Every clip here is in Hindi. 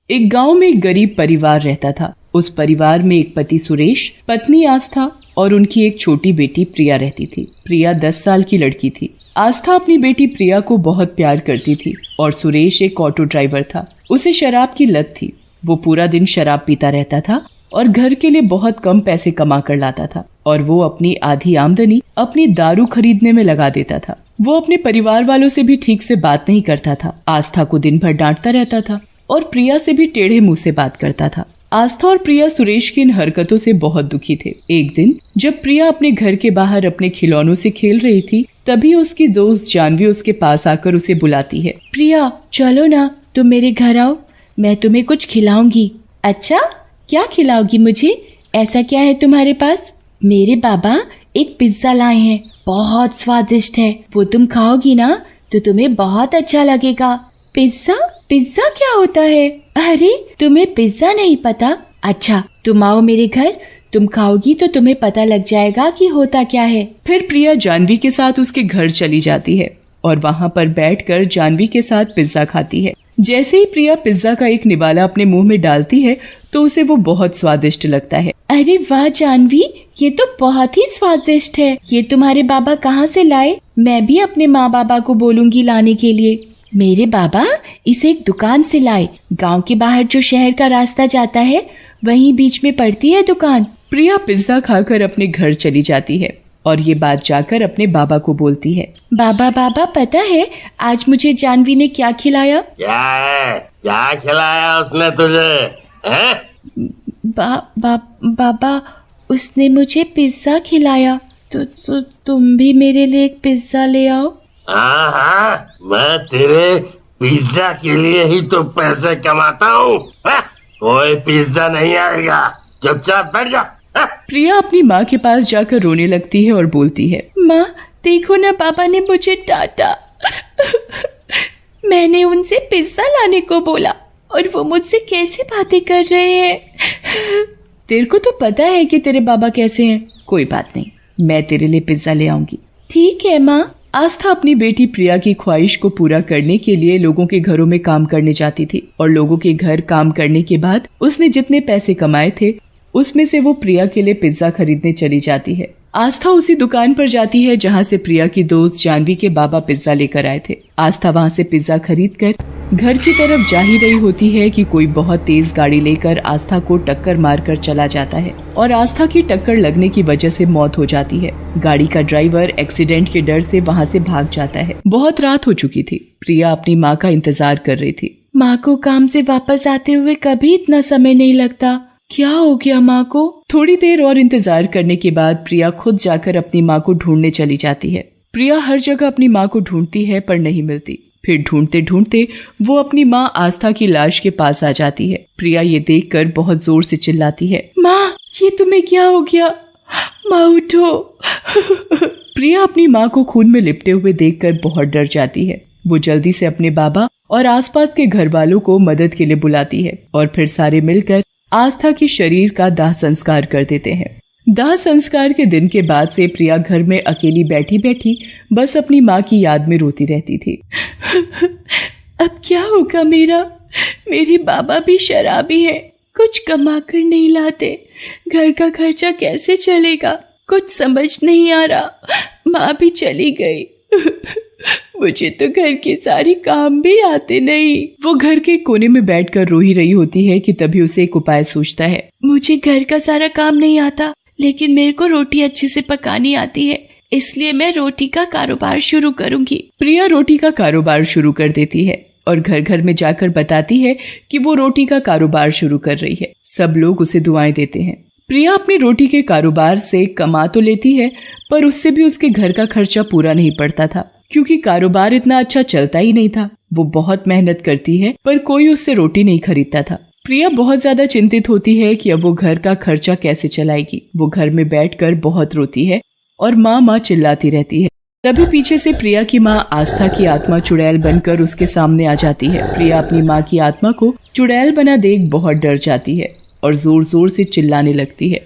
एक गांव में एक गरीब परिवार रहता था। उस परिवार में एक पति सुरेश, पत्नी आस्था और उनकी एक छोटी बेटी प्रिया रहती थी। प्रिया 10 साल की लड़की थी। आस्था अपनी बेटी प्रिया को बहुत प्यार करती थी और सुरेश एक ऑटो ड्राइवर था। उसे शराब की लत थी। वो पूरा दिन शराब पीता रहता था और घर के लिए बहुत कम पैसे कमा कर लाता था और वो अपनी आधी आमदनी अपनी दारू खरीदने में लगा देता था। वो अपने परिवार वालों से भी ठीक से बात नहीं करता था। आस्था को दिन भर डांटता रहता था और प्रिया से भी टेढ़े मुंह से बात करता था। आस्था और प्रिया सुरेश की इन हरकतों से बहुत दुखी थे। एक दिन जब प्रिया अपने घर के बाहर अपने खिलौनों से खेल रही थी, तभी उसकी दोस्त जानवी उसके पास आकर उसे बुलाती है। प्रिया, चलो ना, तुम मेरे घर आओ, मैं तुम्हें कुछ खिलाऊंगी। अच्छा, क्या खिलाओगी मुझे? ऐसा क्या है तुम्हारे पास? मेरे बाबा एक पिज्जा लाए हैं, बहुत स्वादिष्ट है। वो तुम खाओगी ना तो तुम्हें बहुत अच्छा लगेगा। पिज्जा? पिज्जा क्या होता है? अरे, तुम्हें पिज्जा नहीं पता? अच्छा, तुम आओ मेरे घर, तुम खाओगी तो तुम्हें पता लग जाएगा कि होता क्या है। फिर प्रिया जानवी के साथ उसके घर चली जाती है और वहाँ पर बैठकर जानवी के साथ पिज्जा खाती है। जैसे ही प्रिया पिज्जा का एक निवाला अपने मुंह में डालती है तो उसे वो बहुत स्वादिष्ट लगता है। अरे वाह जानवी, ये तो बहुत ही स्वादिष्ट है। ये तुम्हारे बाबा कहाँ से लाए? मैं भी अपने माँ बाबा को बोलूंगी लाने के लिए। मेरे बाबा इसे एक दुकान से लाए। गांव के बाहर जो शहर का रास्ता जाता है, वहीं बीच में पड़ती है दुकान। प्रिया पिज्जा खाकर अपने घर चली जाती है और ये बात जाकर अपने बाबा को बोलती है। बाबा बाबा, पता है आज मुझे जानवी ने क्या खिलाया? क्या है? क्या खिलाया उसने तुझे? हैं? बाबा, उसने मुझे पिज्जा खिलाया। तो तुम भी मेरे लिए एक पिज्जा ले आओ। हाँ, मैं तेरे पिज्जा के लिए ही तो पैसे कमाता हूँ। कोई पिज्जा नहीं आएगा, चुपचाप बैठ जा। प्रिया अपनी माँ के पास जाकर रोने लगती है और बोलती है, माँ देखो ना, बाबा ने मुझे डांटा। मैंने उनसे पिज्जा लाने को बोला और वो मुझसे कैसे बातें कर रहे हैं। तेरे को तो पता है कि तेरे बाबा कैसे हैं। कोई बात नहीं, मैं तेरे लिए पिज्जा ले आऊंगी। ठीक है माँ। आस्था अपनी बेटी प्रिया की ख्वाहिश को पूरा करने के लिए लोगों के घरों में काम करने जाती थी और लोगों के घर काम करने के बाद उसने जितने पैसे कमाए थे उसमें से वो प्रिया के लिए पिज्जा खरीदने चली जाती है। आस्था उसी दुकान पर जाती है जहाँ से प्रिया की दोस्त जानवी के बाबा पिज्जा लेकर आए थे। आस्था वहाँ से पिज्जा खरीदकर घर की तरफ जा ही रही होती है कि कोई बहुत तेज गाड़ी लेकर आस्था को टक्कर मारकर चला जाता है और आस्था की टक्कर लगने की वजह से मौत हो जाती है। गाड़ी का ड्राइवर एक्सीडेंट के डर से वहाँ से भाग जाता है। बहुत रात हो चुकी थी। प्रिया अपनी माँ का इंतजार कर रही थी। माँ को काम से वापस आते हुए कभी इतना समय नहीं लगता। क्या हो गया माँ को? थोड़ी देर और इंतजार करने के बाद प्रिया खुद जाकर अपनी माँ को ढूंढने चली जाती है। प्रिया हर जगह अपनी माँ को ढूंढती है पर नहीं मिलती। फिर ढूंढते ढूंढते वो अपनी माँ आस्था की लाश के पास आ जाती है। प्रिया ये देखकर बहुत जोर से चिल्लाती है, माँ ये तुम्हें क्या हो गया? माँ उठो। प्रिया अपनी माँ को खून में लिपटे हुए देखकर बहुत डर जाती है। वो जल्दी से अपने बाबा और आसपास के घर वालों को मदद के लिए बुलाती है और फिर सारे मिलकर आस्था के शरीर का दाह संस्कार कर देते हैं। दाह संस्कार के दिन के बाद से प्रिया घर में अकेली बैठी बैठी बस अपनी माँ की याद में रोती रहती थी। अब क्या होगा मेरा? मेरे बाबा भी शराबी है, कुछ कमा कर नहीं लाते, घर का खर्चा कैसे चलेगा? कुछ समझ नहीं आ रहा। माँ भी चली गई। मुझे तो घर के सारे काम भी आते नहीं। वो घर के कोने में बैठकर रो ही रही होती है कि तभी उसे एक उपाय सूझता है। मुझे घर का सारा काम नहीं आता, लेकिन मेरे को रोटी अच्छे से पकानी आती है, इसलिए मैं रोटी का कारोबार शुरू करूंगी। प्रिया रोटी का कारोबार शुरू कर देती है और घर घर में जाकर बताती है कि वो रोटी का कारोबार शुरू कर रही है। सब लोग उसे दुआएं देते हैं। प्रिया अपनी रोटी के कारोबार से कमा तो लेती है पर उससे भी उसके घर का खर्चा पूरा नहीं पड़ता था, क्योंकि कारोबार इतना अच्छा चलता ही नहीं था। वो बहुत मेहनत करती है पर कोई उससे रोटी नहीं खरीदता था। प्रिया बहुत ज्यादा चिंतित होती है कि अब वो घर का खर्चा कैसे चलाएगी। वो घर में बैठकर बहुत रोती है और माँ माँ चिल्लाती रहती है। तभी पीछे से प्रिया की माँ आस्था की आत्मा चुड़ैल बनकर उसके सामने आ जाती है। प्रिया अपनी माँ की आत्मा को चुड़ैल बना देख बहुत डर जाती है और जोर जोर से चिल्लाने लगती है,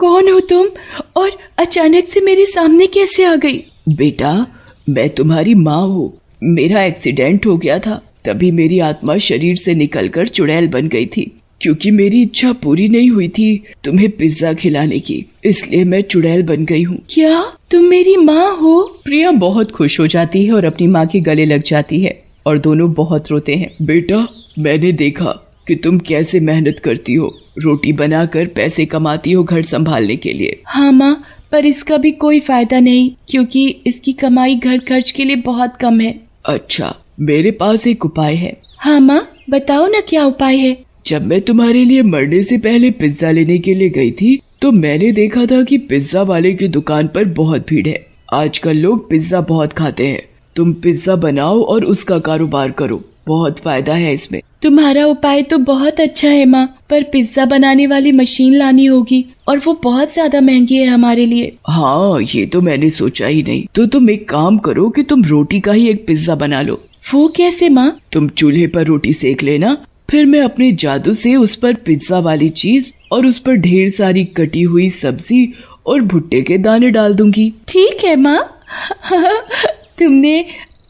कौन हो तुम और अचानक से मेरे सामने कैसे आ गई? बेटा, मैं तुम्हारी माँ हूँ। मेरा एक्सीडेंट हो गया था, तभी मेरी आत्मा शरीर से निकलकर चुड़ैल बन गई थी। क्योंकि मेरी इच्छा पूरी नहीं हुई थी तुम्हें पिज्जा खिलाने की, इसलिए मैं चुड़ैल बन गई हूँ। क्या तुम मेरी माँ हो? प्रिया बहुत खुश हो जाती है और अपनी माँ के गले लग जाती है और दोनों बहुत रोते हैं। बेटा, मैंने देखा कि तुम कैसे मेहनत करती हो, रोटी बनाकर पैसे कमाती हो घर संभालने के लिए। हाँ माँ, पर इसका भी कोई फायदा नहीं क्योंकि इसकी कमाई घर खर्च के लिए बहुत कम है। अच्छा, मेरे पास एक उपाय है। हाँ माँ, बताओ ना क्या उपाय है। जब मैं तुम्हारे लिए मरने से पहले पिज्जा लेने के लिए गई थी तो मैंने देखा था कि पिज्जा वाले की दुकान पर बहुत भीड़ है। आजकल लोग पिज्जा बहुत खाते हैं। तुम पिज्जा बनाओ और उसका कारोबार करो, बहुत फायदा है इसमें। तुम्हारा उपाय तो बहुत अच्छा है माँ, पर पिज्जा बनाने वाली मशीन लानी होगी और वो बहुत ज्यादा महंगी है हमारे लिए। हाँ, ये तो मैंने सोचा ही नहीं। तो तुम एक काम करो कि तुम रोटी का ही एक पिज्जा बना लो। वो कैसे माँ? तुम चूल्हे पर रोटी सेक लेना, फिर मैं अपने जादू से उस पर पिज्जा वाली चीज और उस पर ढेर सारी कटी हुई सब्जी और भुट्टे के दाने डाल दूंगी। ठीक है माँ।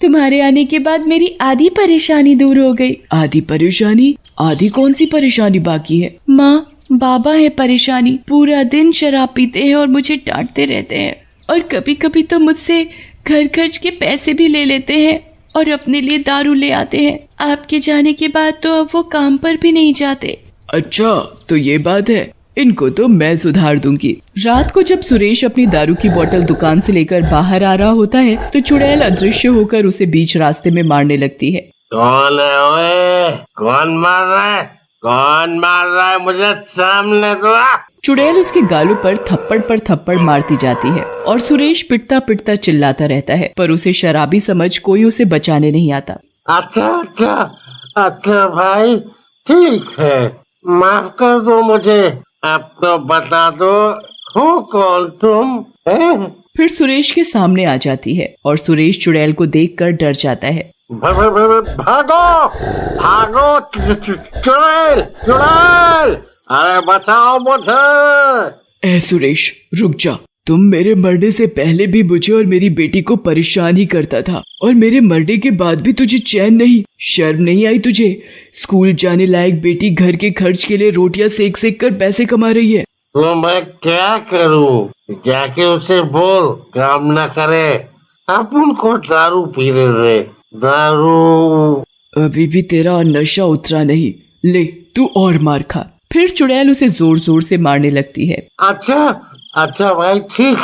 तुम्हारे आने के बाद मेरी आधी परेशानी दूर हो गई। आधी परेशानी? आधी कौन सी परेशानी बाकी है? माँ, बाबा है परेशानी। पूरा दिन शराब पीते हैं और मुझे डांटते रहते हैं और कभी कभी तो मुझसे घर खर्च के पैसे भी ले लेते हैं और अपने लिए दारू ले आते हैं। आपके जाने के बाद तो अब वो काम पर भी नहीं जाते। अच्छा, तो ये बात है। इनको तो मैं सुधार दूंगी। रात को जब सुरेश अपनी दारू की बोतल दुकान से लेकर बाहर आ रहा होता है तो चुड़ैल अदृश्य होकर उसे बीच रास्ते में मारने लगती है। कौन है ओए? कौन मार रहा है? कौन मार रहा है मुझे? सामने तो आ। चुड़ैल उसके गालों पर थप्पड़ मारती जाती है और सुरेश पिटता पिटता चिल्लाता रहता है, पर उसे शराबी समझ कोई उसे बचाने नहीं आता। अच्छा भाई, ठीक है, माफ कर दो मुझे। अब तो बता दो, हो कौन तुम? फिर सुरेश के सामने आ जाती है और सुरेश चुड़ैल को देखकर डर जाता है। भागो चुड़ैल, अरे बचाओ मुझे। सुरेश, रुक जा। तुम मेरे मरने से पहले भी मुझे और मेरी बेटी को परेशान ही करता था और मेरे मरने के बाद भी तुझे चैन नहीं, शर्म नहीं आई तुझे? स्कूल जाने लायक बेटी घर के खर्च के लिए रोटियां सेक सेक कर पैसे कमा रही है। तो मैं क्या करूं? जाके उसे बोल काम न करे, अब उनको दारू पीने दे। दारू। अभी भी तेरा नशा उतरा नहीं, ले तू और मार खा। फिर चुड़ैल उसे जोर जोर से मारने लगती है। अच्छा भाई, ठीक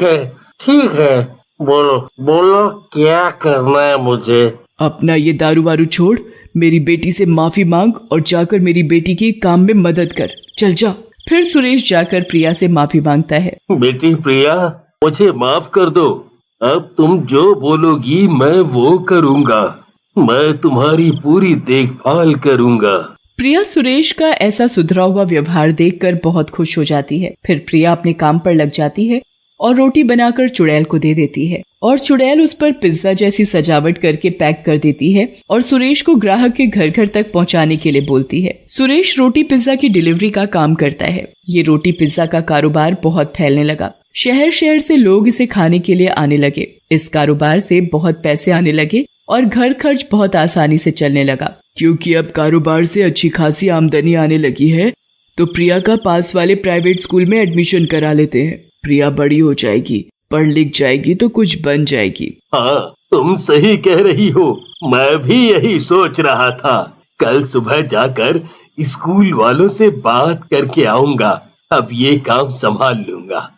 है, बोलो क्या करना है मुझे? अपना ये दारू वारू छोड़, मेरी बेटी से माफी मांग और जाकर मेरी बेटी के काम में मदद कर। चल जा। फिर सुरेश जाकर प्रिया से माफी मांगता है। बेटी प्रिया, मुझे माफ कर दो। अब तुम जो बोलोगी मैं वो करूँगा। मैं तुम्हारी पूरी देखभाल करूँगा। प्रिया सुरेश का ऐसा सुधरा हुआ व्यवहार देखकर बहुत खुश हो जाती है। फिर प्रिया अपने काम पर लग जाती है और रोटी बनाकर चुड़ैल को दे देती है और चुड़ैल उस पर पिज्जा जैसी सजावट करके पैक कर देती है और सुरेश को ग्राहक के घर घर तक पहुंचाने के लिए बोलती है। सुरेश रोटी पिज्जा की डिलीवरी का काम करता है। ये रोटी पिज्जा का कारोबार बहुत फैलने लगा। शहर शहर से लोग इसे खाने के लिए आने लगे। इस कारोबार से बहुत पैसे आने लगे और घर खर्च बहुत आसानी से चलने लगा। क्योंकि अब कारोबार से अच्छी खासी आमदनी आने लगी है तो प्रिया का पास वाले प्राइवेट स्कूल में एडमिशन करा लेते हैं। प्रिया बड़ी हो जाएगी, पढ़ लिख जाएगी तो कुछ बन जाएगी। हाँ, तुम सही कह रही हो। मैं भी यही सोच रहा था। कल सुबह जाकर स्कूल वालों से बात करके आऊंगा। अब ये काम संभाल लूंगा।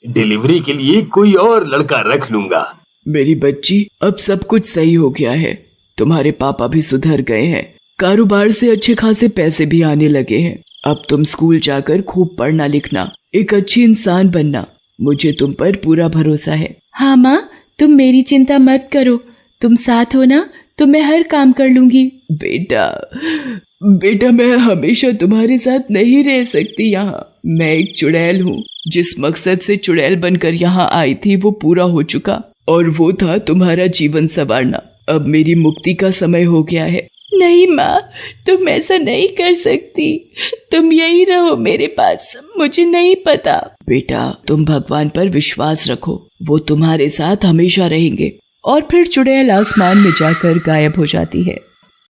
डिलीवरी के लिए कोई और लड़का रख लूंगा। मेरी बच्ची, अब सब कुछ सही हो गया है। तुम्हारे पापा भी सुधर गए हैं। कारोबार से अच्छे खासे पैसे भी आने लगे हैं। अब तुम स्कूल जाकर खूब पढ़ना लिखना, एक अच्छी इंसान बनना। मुझे तुम पर पूरा भरोसा है। हाँ माँ, तुम मेरी चिंता मत करो। तुम साथ हो ना, तो मैं हर काम कर लूंगी। बेटा मैं हमेशा तुम्हारे साथ नहीं रह सकती यहाँ। मैं एक चुड़ैल हूँ। जिस मकसद से चुड़ैल बनकर यहाँ आई थी वो पूरा हो चुका और वो था तुम्हारा जीवन संवारना। अब मेरी मुक्ति का समय हो गया है। नहीं माँ, तुम ऐसा नहीं कर सकती। तुम यही रहो मेरे पास। मुझे नहीं पता। बेटा, तुम भगवान पर विश्वास रखो, वो तुम्हारे साथ हमेशा रहेंगे। और फिर चुड़ैल आसमान में जाकर गायब हो जाती है।